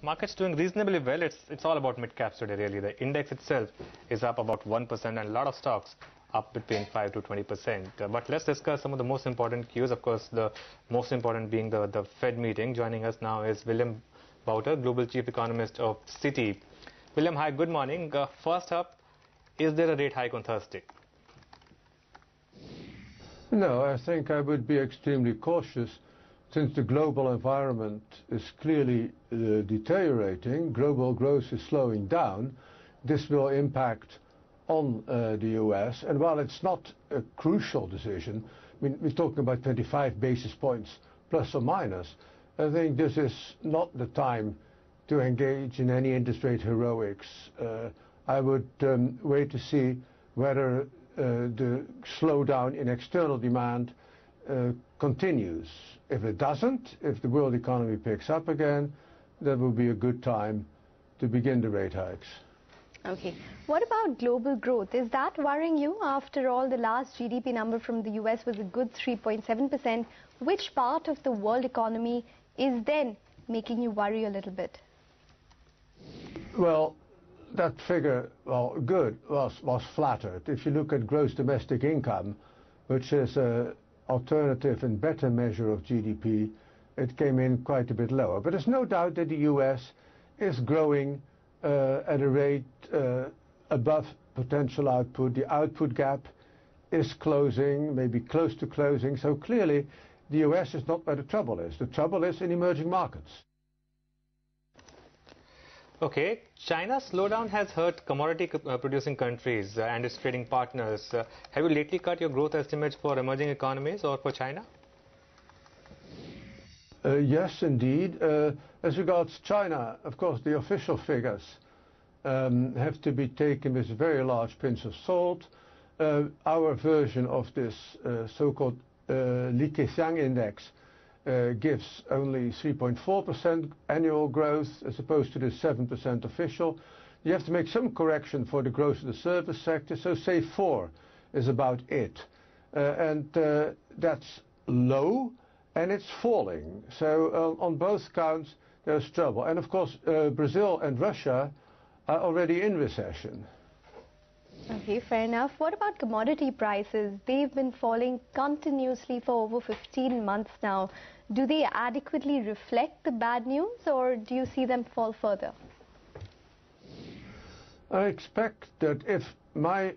Market's doing reasonably well. It's all about mid caps today, really. The index itself is up about 1%, and a lot of stocks up between 5 to 20%. But let's discuss some of the most important cues. Of course, the most important being the Fed meeting. Joining us now is Willem, Buiter, Global Chief Economist of Citi. Willem, hi, good morning. First up, is there a rate hike on Thursday? No, I think I would be extremely cautious since the global environment is clearly deteriorating. Global growth is slowing down. This will impact on the US, and while it's not a crucial decision, I mean, we're talking about 25 basis points plus or minus, I think this is not the time to engage in any interest rate heroics. I would wait to see whether the slowdown in external demand continues. If it doesn't, if the world economy picks up again, that will be a good time to begin the rate hikes. Okay. What about global growth? Is that worrying you? After all, the last GDP number from the US was a good 3.7%. Which part of the world economy is then making you worry a little bit? Well, that figure, well, good, was flattered. If you look at gross domestic income, which is an alternative and better measure of GDP, it came in quite a bit lower. But there's no doubt that the US is growing at a rate above potential output. The output gap is closing, maybe close to closing. So clearly, the US is not where the trouble is. The trouble is in emerging markets. Okay, China's slowdown has hurt commodity producing countries and its trading partners. Have you lately cut your growth estimates for emerging economies or for China? Yes, indeed. As regards China, of course, the official figures have to be taken with a very large pinch of salt. Our version of this so-called Li Keqiang index gives only 3.4% annual growth as opposed to the 7% official. You have to make some correction for the growth of the service sector, so say 4 is about it. And that's low, and it's falling. So on both counts, there's trouble. And of course, Brazil and Russia are already in recession. Okay, fair enough. What about commodity prices? They've been falling continuously for over 15 months now. Do they adequately reflect the bad news, or do you see them fall further? I expect that if my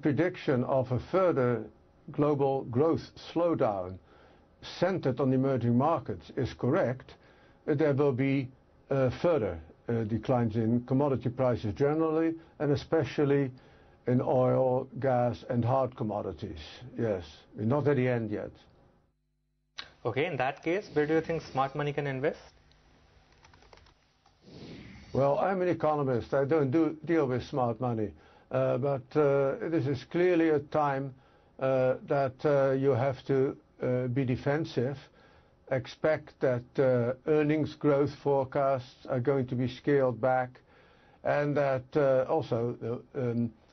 prediction of a further global growth slowdown centered on emerging markets is correct, there will be further declines in commodity prices generally, and especially in oil, gas and hard commodities. Yes, we're not at the end yet. Okay, in that case, where do you think smart money can invest? Well, I'm an economist. I don't deal with smart money. But this is clearly a time that you have to be defensive. Expect that earnings growth forecasts are going to be scaled back, and that also,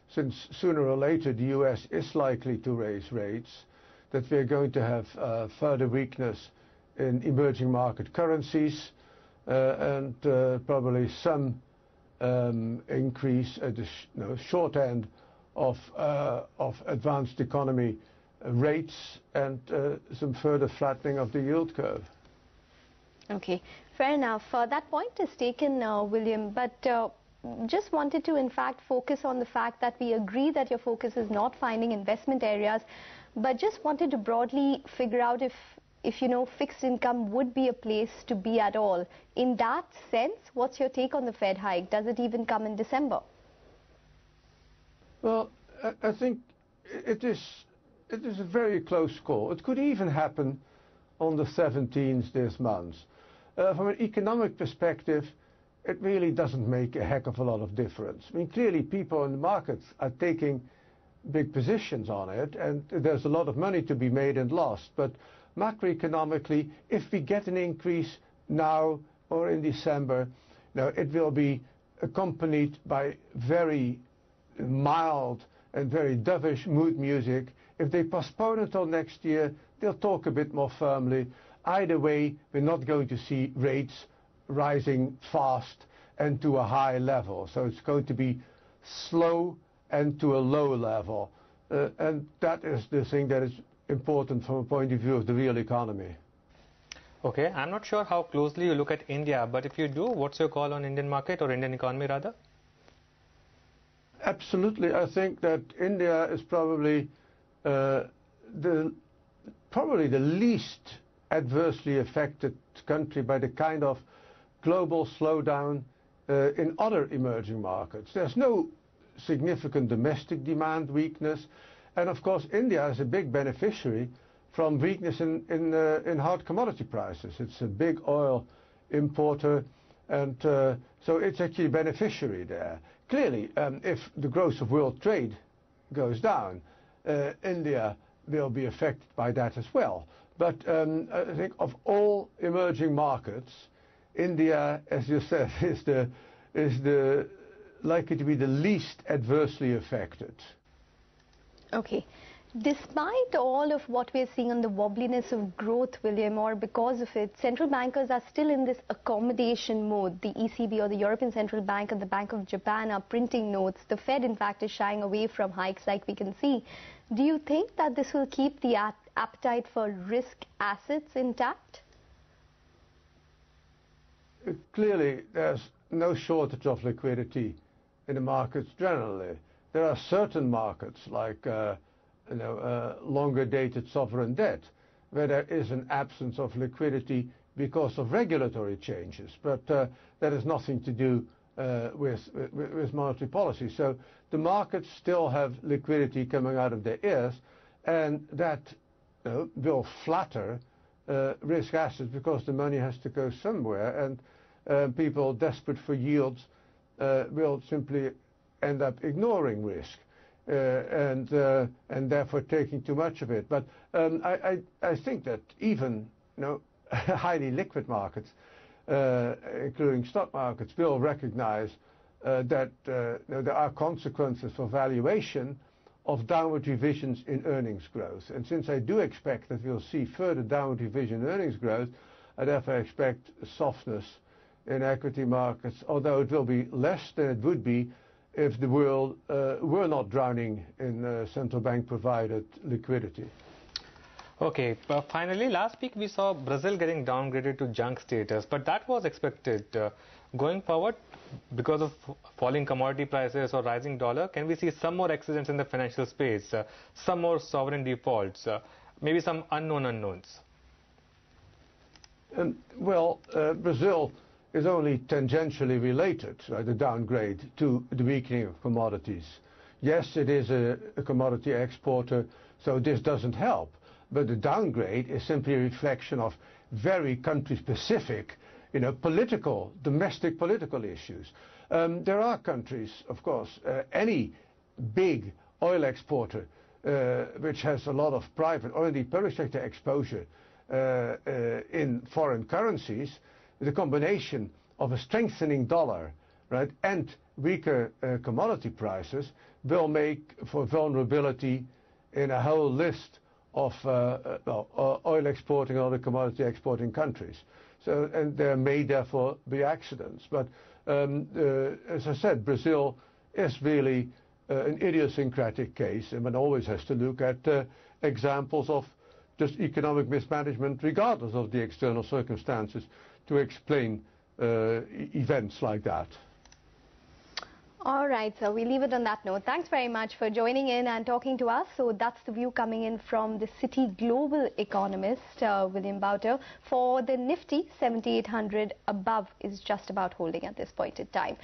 since sooner or later the US is likely to raise rates, that we're going to have further weakness in emerging market currencies and probably some increase at the short end of advanced economy rates and some further flattening of the yield curve. Okay, fair enough. That point is taken now, William, but just wanted to in fact focus on the fact that we agree that your focus is not finding investment areas, but just wanted to broadly figure out if you know, fixed income would be a place to be at all. In that sense, what's your take on the Fed hike? Does it even come in December? Well, I think it is a very close call. It could even happen on the 17th this month. From an economic perspective, it really doesn't make a heck of a lot of difference. I mean, clearly people in the markets are taking big positions on it, and there's a lot of money to be made and lost. But macroeconomically, if we get an increase now or in December, it will be accompanied by very mild and very dovish mood music. If they postpone until next year, they'll talk a bit more firmly. Either way, we're not going to see rates rising fast and to a high level. So it's going to be slow and to a low level. And that is the thing that is important from a point of view of the real economy. Okay, I'm not sure how closely you look at India, but if you do, what's your call on Indian market or Indian economy rather? Absolutely, I think that India is probably the least adversely affected country by the kind of global slowdown in other emerging markets. There's no significant domestic demand weakness, and of course India is a big beneficiary from weakness in hard commodity prices. It's a big oil importer, and so it's actually a beneficiary there. Clearly, if the growth of world trade goes down, India will be affected by that as well. But I think of all emerging markets, India, as you said, is likely to be the least adversely affected. Okay. Despite all of what we're seeing on the wobbliness of growth, William, or because of it, central bankers are still in this accommodation mode. The ECB, or the European Central Bank, and the Bank of Japan are printing notes. The Fed, in fact, is shying away from hikes, like we can see. Do you think that this will keep the appetite for risk assets intact? Clearly, there's no shortage of liquidity in the markets generally. There are certain markets like longer dated sovereign debt where there is an absence of liquidity because of regulatory changes, but that has nothing to do with monetary policy. So the markets still have liquidity coming out of their ears, and that will flatter risk assets because the money has to go somewhere, and people desperate for yields will simply end up ignoring risk and therefore taking too much of it. But I think that even highly liquid markets, including stock markets, will recognize that there are consequences for valuation of downward revisions in earnings growth. And since I do expect that we'll see further downward revision in earnings growth, I therefore expect softness in equity markets, although it will be less than it would be if the world were not drowning in central bank provided liquidity. Okay, finally, last week we saw Brazil getting downgraded to junk status, but that was expected. Going forward, because of falling commodity prices or rising dollar, can we see some more accidents in the financial space, some more sovereign defaults, maybe some unknown unknowns? Brazil is only tangentially related, the downgrade, to the weakening of commodities. Yes, it is a commodity exporter, so this doesn't help. But the downgrade is simply a reflection of very country-specific, domestic political issues. There are countries, of course, any big oil exporter which has a lot of private or indeed public sector exposure in foreign currencies, the combination of a strengthening dollar, right, and weaker commodity prices will make for vulnerability in a whole list of oil exporting or other commodity exporting countries. So, and there may therefore be accidents. But as I said, Brazil is really an idiosyncratic case, and one always has to look at examples of just economic mismanagement regardless of the external circumstances to explain events like that. All right, so we leave it on that note. Thanks very much for joining in and talking to us. So that's the view coming in from the Citi global economist, Willem Buiter. For the Nifty, 7,800 above is just about holding at this point in time.